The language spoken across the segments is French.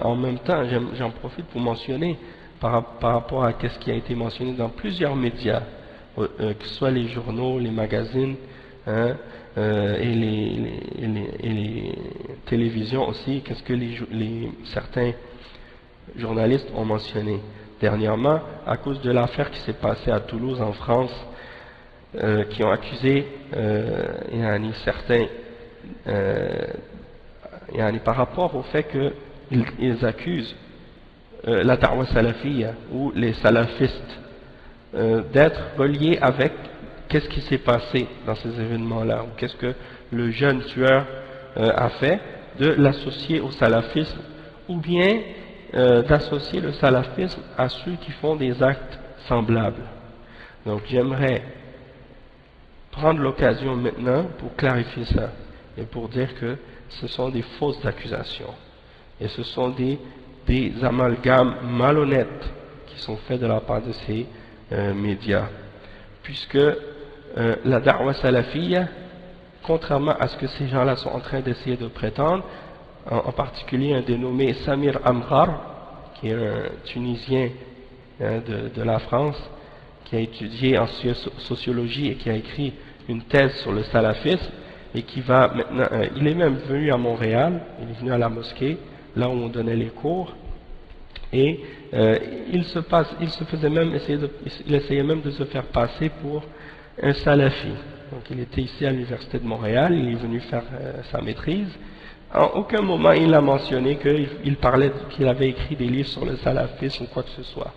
En même temps, j'en profite pour mentionner par rapport à ce qui a été mentionné dans plusieurs médias, que ce soit les journaux, les magazines, hein, et les télévisions aussi, qu'est-ce que certains journalistes ont mentionné dernièrement à cause de l'affaire qui s'est passée à Toulouse en France, qui ont accusé certains par rapport au fait qu'ils accusent la da'wa salafiyya ou les salafistes d'être reliés avec qu'est-ce qui s'est passé dans ces événements-là, ou qu'est-ce que le jeune tueur a fait, de l'associer au salafisme, ou bien d'associer le salafisme à ceux qui font des actes semblables. Donc j'aimerais prendre l'occasion maintenant pour clarifier ça, et pour dire que ce sont des fausses accusations, et ce sont des amalgames malhonnêtes qui sont faits de la part de ces médias, puisque la da'wa salafiyya, contrairement à ce que ces gens-là sont en train d'essayer de prétendre, en particulier un dénommé Samir Amghar, qui est un Tunisien de la France, qui a étudié en sociologie et qui a écrit une thèse sur le salafisme, et qui va maintenant, il est même venu à Montréal, il est venu à la mosquée, là où on donnait les cours, et il essayait même de se faire passer pour un salafi. Donc il était ici à l'université de Montréal, il est venu faire sa maîtrise. En aucun moment il a mentionné qu'il avait écrit des livres sur le salafisme ou quoi que ce soit.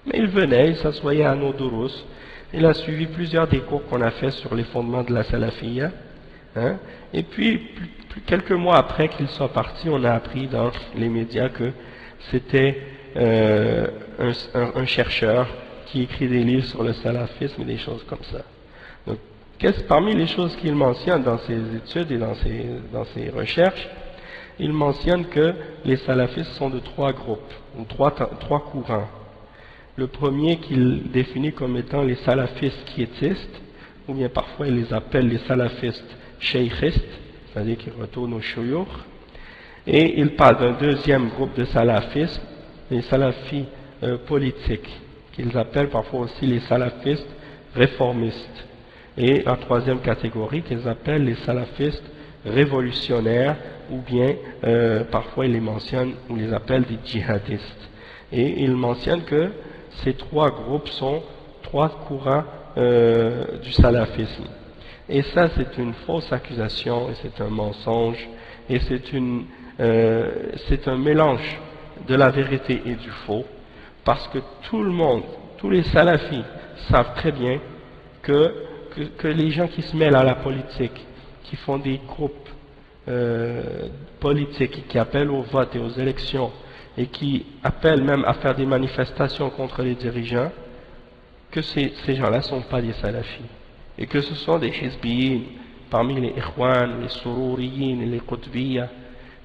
Mais il venait, il s'assoyait à nos durus, il a suivi plusieurs des cours qu'on a fait sur les fondements de la salafiyya, hein, et puis quelques mois après qu'il soit parti, on a appris dans les médias que c'était un chercheur qui écrit des livres sur le salafisme et des choses comme ça. Donc, parmi les choses qu'il mentionne dans ses études et dans ses recherches, il mentionne que les salafistes sont de trois groupes, ou trois courants. Le premier qu'il définit comme étant les salafistes quiétistes, ou bien parfois il les appelle les salafistes cheikhistes, c'est-à-dire qu'ils retournent au shuyukh. Et il parle d'un deuxième groupe de salafistes, les salafis politiques, qu'ils appellent parfois aussi les salafistes réformistes. Et la troisième catégorie qu'ils appellent les salafistes révolutionnaires, ou bien parfois ils les mentionnent, ou les appellent des djihadistes. Et il mentionne que ces trois groupes sont trois courants du salafisme. Et ça, c'est une fausse accusation, et c'est un mensonge, et c'est un mélange de la vérité et du faux, parce que tout le monde, tous les salafis savent très bien que les gens qui se mêlent à la politique, qui font des groupes politiques, qui appellent au vote et aux élections, et qui appellent même à faire des manifestations contre les dirigeants, que ces gens-là ne sont pas des salafis, et que ce sont des hizbiyin, parmi les ikhwan, les sururiyin, les qutbiyya,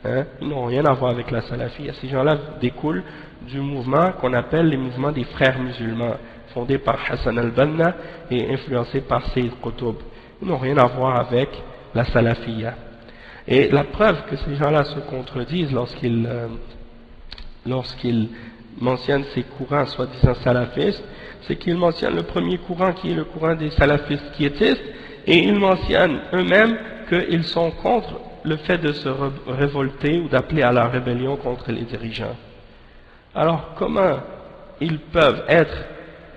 hein, ils n'ont rien à voir avec la salafiyya. Ces gens-là découlent du mouvement qu'on appelle les mouvements des frères musulmans, fondé par Hassan al-Banna et influencé par Sayyid Qutb. Ils n'ont rien à voir avec la salafiyya. Et la preuve que ces gens-là se contredisent lorsqu'ils mentionnent ces courants soi-disant salafistes, c'est qu'ils mentionnent le premier courant qui est le courant des salafistes quiétistes, et ils mentionnent eux-mêmes qu'ils sont contre le fait de se révolter ou d'appeler à la rébellion contre les dirigeants. Alors comment ils peuvent être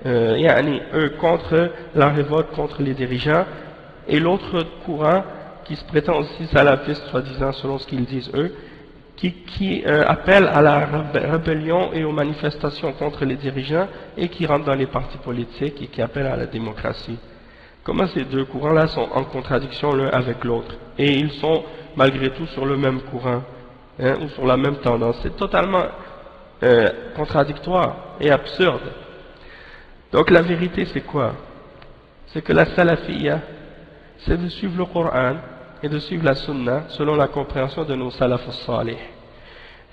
eux contre la révolte contre les dirigeants, et l'autre courant qui se prétend aussi salafiste soi-disant selon ce qu'ils disent eux, qui appelle à la rébellion et aux manifestations contre les dirigeants et qui rentre dans les partis politiques et qui appelle à la démocratie. Comment ces deux courants-là sont en contradiction l'un avec l'autre, et ils sont malgré tout sur le même courant, hein, ou sur la même tendance? C'est totalement contradictoire et absurde. Donc la vérité c'est quoi? C'est que la salafiyya, c'est de suivre le Coran et de suivre la sunna selon la compréhension de nos salafus salih,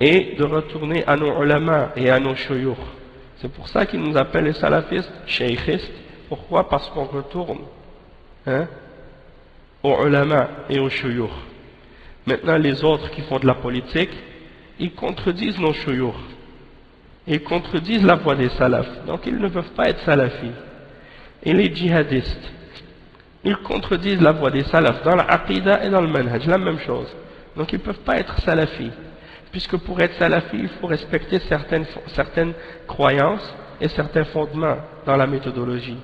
et de retourner à nos ulama et à nos shuyukh. C'est pour ça qu'ils nous appellent les salafistes cheikhistes. Pourquoi? Parce qu'on retourne, hein, aux ulama et aux shuyukh. Maintenant les autres qui font de la politique, ils contredisent nos shuyukh, ils contredisent la voie des salafs, donc ils ne peuvent pas être salafis. Et les djihadistes, ils contredisent la voie des salafs dans la aqidah et dans le manhaj, la même chose. Donc ils ne peuvent pas être salafis, puisque pour être salafi, il faut respecter certaines croyances et certains fondements dans la méthodologie.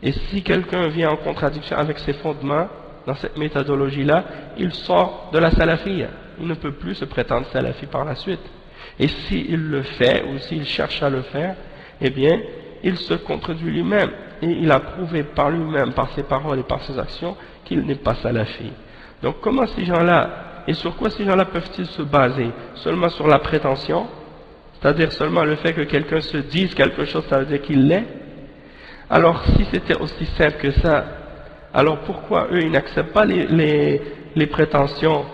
Et si quelqu'un vient en contradiction avec ces fondements, dans cette méthodologie-là, il sort de la salafiyya. Il ne peut plus se prétendre salafi par la suite. Et s'il le fait, ou s'il cherche à le faire, eh bien, il se contredit lui-même. Et il a prouvé par lui-même, par ses paroles et par ses actions, qu'il n'est pas salafi. Donc comment ces gens-là, et sur quoi ces gens-là peuvent-ils se baser? Seulement sur la prétention? C'est-à-dire seulement le fait que quelqu'un se dise quelque chose, ça veut dire qu'il l'est? Alors si c'était aussi simple que ça, alors pourquoi eux ils n'acceptent pas les prétentions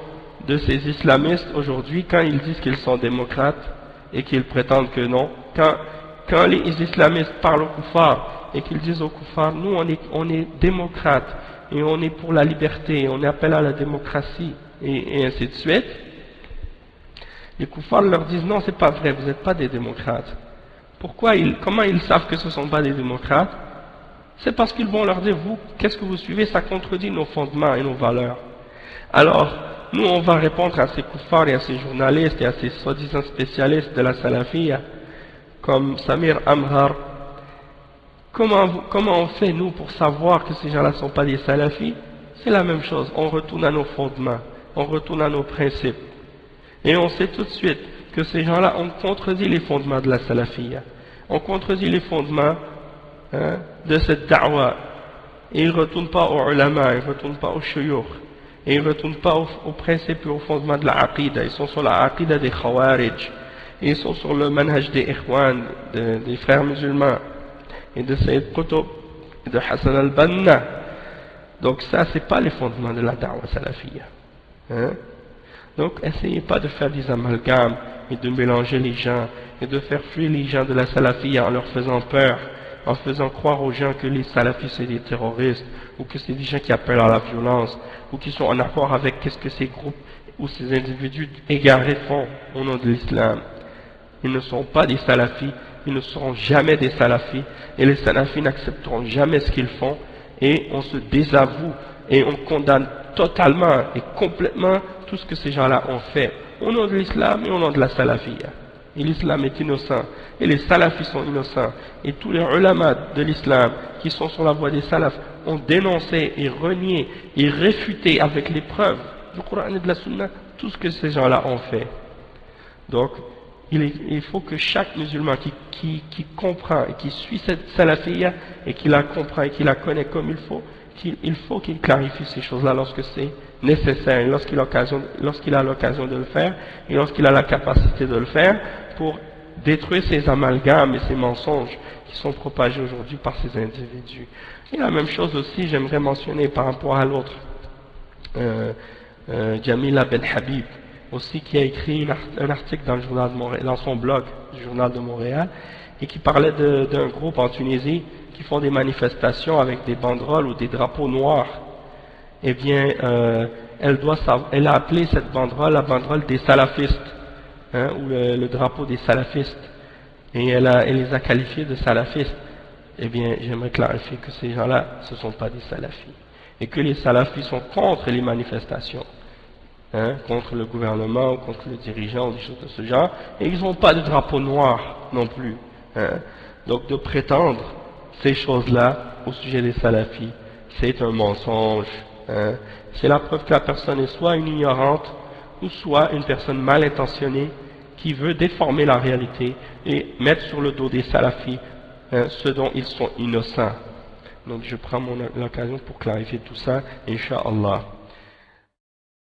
de ces islamistes aujourd'hui quand ils disent qu'ils sont démocrates et qu'ils prétendent que non? Quand les islamistes parlent aux koufars et qu'ils disent aux koufars, nous on est démocrates et on est pour la liberté, on appelle à la démocratie et ainsi de suite, les koufars leur disent non, c'est pas vrai, vous n'êtes pas des démocrates. Comment ils savent que ce ne sont pas des démocrates? C'est parce qu'ils vont leur dire, vous, qu'est-ce que vous suivez? Ça contredit nos fondements et nos valeurs. Alors, nous, on va répondre à ces koufars et à ces journalistes et à ces soi-disant spécialistes de la salafiyya, comme Samir Amhar. Comment on fait, nous, pour savoir que ces gens-là ne sont pas des salafis? C'est la même chose. On retourne à nos fondements, on retourne à nos principes. Et on sait tout de suite que ces gens-là ont contredit les fondements de la salafiyya. On contredit les fondements de cette da'wa. Et ils ne retournent pas aux ulama, ils ne retournent pas aux shuyukh. Et ils ne retournent pas aux principes et aux fondements de la aqidah. Ils sont sur la aqidah des khawarij. Et ils sont sur le manhaj des ikhwan, des frères musulmans. Et de Sayyid Qutb, et de Hassan al-Banna. Donc ça, c'est pas les fondements de la da'wa salafiyya. Donc essayez pas de faire des amalgames et de mélanger les gens et de faire fuir les gens de la salafiyya en leur faisant peur, en faisant croire aux gens que les salafis c'est des terroristes ou que c'est des gens qui appellent à la violence ou qui sont en accord avec qu'est-ce que ces groupes ou ces individus égarés font au nom de l'islam. Ils ne sont pas des salafis, ils ne seront jamais des salafis et les salafis n'accepteront jamais ce qu'ils font et on se désavoue et on condamne totalement et complètement tout ce que ces gens-là ont fait au nom de l'islam et au nom de la salafiyya. Et l'islam est innocent et les salafis sont innocents et tous les ulama de l'islam qui sont sur la voie des salafs ont dénoncé et renié et réfuté avec les preuves du Coran et de la Sunna tout ce que ces gens-là ont fait. Donc il faut que chaque musulman qui comprend et qui suit cette salafiyya et qui la comprend et qui la connaît comme il faut qu'il clarifie ces choses-là lorsque c'est nécessaire, et lorsqu'il a l'occasion de le faire, et lorsqu'il a la capacité de le faire, pour détruire ces amalgames et ces mensonges qui sont propagés aujourd'hui par ces individus. Et la même chose aussi, j'aimerais mentionner par rapport à l'autre, Jamila Ben Habib, aussi qui a écrit un article dans le journal de Montréal, dans son blog du journal de Montréal, et qui parlait d'un groupe en Tunisie qui font des manifestations avec des banderoles ou des drapeaux noirs. Eh bien, elle a appelé cette banderole la banderole des salafistes, ou le drapeau des salafistes, et elle les a qualifiés de salafistes. Eh bien, j'aimerais clarifier que ces gens-là, ce ne sont pas des salafis, et que les salafis sont contre les manifestations, contre le gouvernement ou contre le dirigeant ou des choses de ce genre, et ils n'ont pas de drapeau noir non plus. Donc de prétendre ces choses-là au sujet des salafis, c'est un mensonge. C'est la preuve que la personne est soit une ignorante ou soit une personne mal intentionnée qui veut déformer la réalité et mettre sur le dos des salafis ce dont ils sont innocents. Donc je prends l'occasion pour clarifier tout ça, Inch'Allah.